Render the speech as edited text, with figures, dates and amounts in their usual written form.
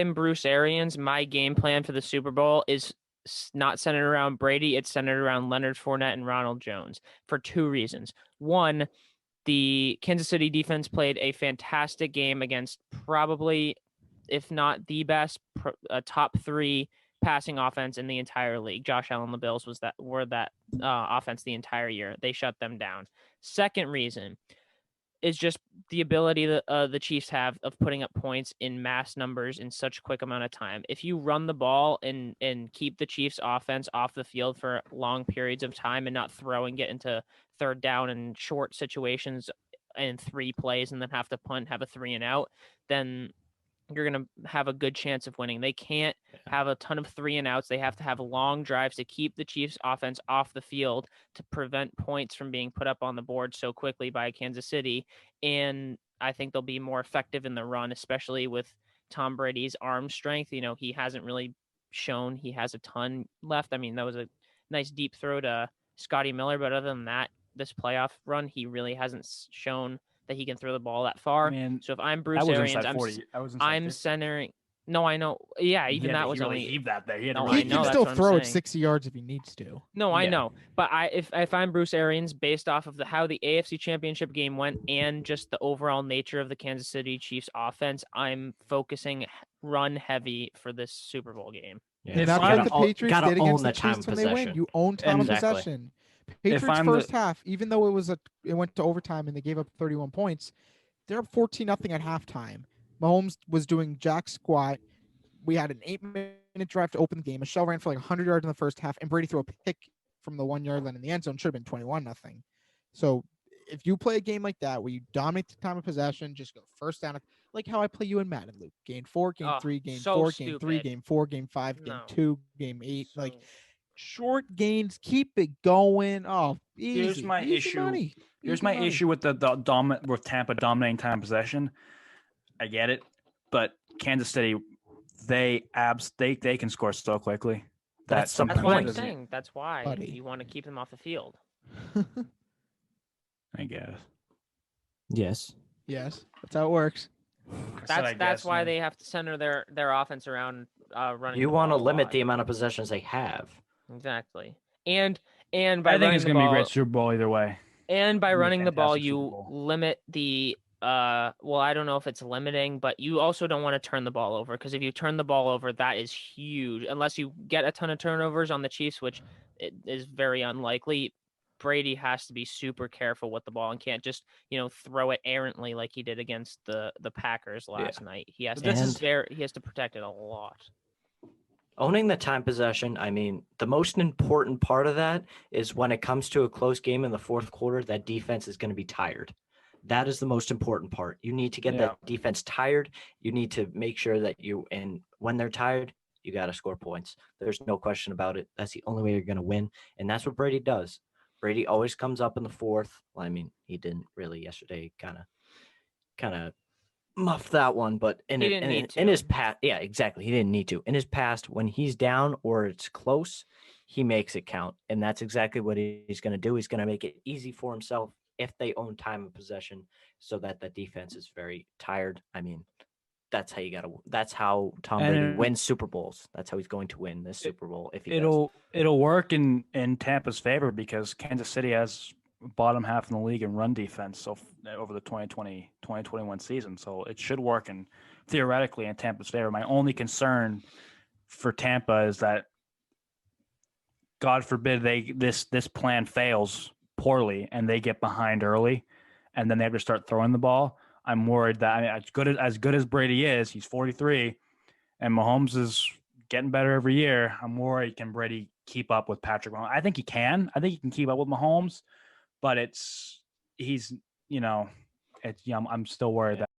I'm Bruce Arians, my game plan for the Super Bowl is not centered around Brady. It's centered around Leonard Fournette and Ronald Jones for two reasons. One, the Kansas City defense played a fantastic game against probably, if not the best, top three passing offense in the entire league. Josh Allen, the Bills were that offense the entire year. They shut them down. Second reason is just the ability that the Chiefs have of putting up points in mass numbers in such a quick amount of time. If you run the ball and keep the Chiefs offense off the field for long periods of time and not throw and get into third down and short situations in 3 plays and then have to punt, have a 3 and out, then you're going to have a good chance of winning. They can't have a ton of 3 and outs. They have to have long drives to keep the Chiefs offense off the field to prevent points from being put up on the board so quickly by Kansas City. And I think they'll be more effective in the run, especially with Tom Brady's arm strength. You know, he hasn't really shown he has a ton left. I mean, that was a nice deep throw to Scotty Miller, but other than that, this playoff run, he really hasn't shown that he can throw the ball that far. So if I'm Bruce Arians, I'm centering. No, I know. Yeah, even that was really only heaved that there. He can still throw it 60 yards if he needs to. No, I know. But if I'm Bruce Arians, based off of how the AFC Championship game went and just the overall nature of the Kansas City Chiefs offense, I'm focusing run heavy for this Super Bowl game. Yeah. That's what the Patriots did against the Chiefs when they win. You own time of possession. Patriots first half, even though it went to overtime and they gave up 31 points, they're up 14-0 at halftime. Mahomes was doing jack squat. We had an 8-minute drive to open the game. Michelle ran for like 100 yards in the first half, and Brady threw a pick from the 1-yard line in the end zone. Should have been 21-0. So if you play a game like that where you dominate the time of possession, just go first down, like how I play you in Madden, Luke. Game 4, game 3, game 4, game 3, game 4, game 5, game 2, game 8. Like short gains, keep it going. Oh, easy. Here's my issue with with Tampa dominating time possession. I get it, but Kansas City, they can score so quickly. That's what I'm saying. That's why you want to keep them off the field. I guess. Yes. That's how it works. That's why they have to center their offense around running. You want to limit the amount of possessions they have. Exactly. And by I think it's going to be a great Super Bowl either way. And by running the ball, you limit the well, I don't know if it's limiting, but you also don't want to turn the ball over, because if you turn the ball over, that is huge. Unless you get a ton of turnovers on the Chiefs, which it is very unlikely, Brady has to be super careful with the ball and can't just, throw it errantly like he did against the Packers last night. He has to protect it a lot. Owning the time possession, I mean, the most important part of that is when it comes to a close game in the fourth quarter, that defense is going to be tired. That is the most important part. You need to get that defense tired. You need to make sure that and when they're tired, you got to score points. There's no question about it. That's the only way you're going to win. And that's what Brady does. Brady always comes up in the fourth. Well, I mean, he didn't really yesterday, kind of muffed that one, but in his past, yeah, exactly. He didn't need to. In his past, when he's down or it's close, he makes it count. And that's exactly what he's going to do. He's going to make it easy for himself if they own time of possession, so that the defense is very tired. I mean, that's how Tom Brady wins Super Bowls. That's how he's going to win this Super Bowl. If it'll work in Tampa's favor, because Kansas City has bottom half in the league in run defense. So over the 2021 season, so it should work theoretically in Tampa's favor. My only concern for Tampa is that, God forbid, this plan fails poorly and they get behind early, and then they have to start throwing the ball. I'm worried that, as good as Brady is, he's 43, and Mahomes is getting better every year. I'm worried, can Brady keep up with Patrick Mahomes? I think he can. I think he can keep up with Mahomes, but I'm still worried that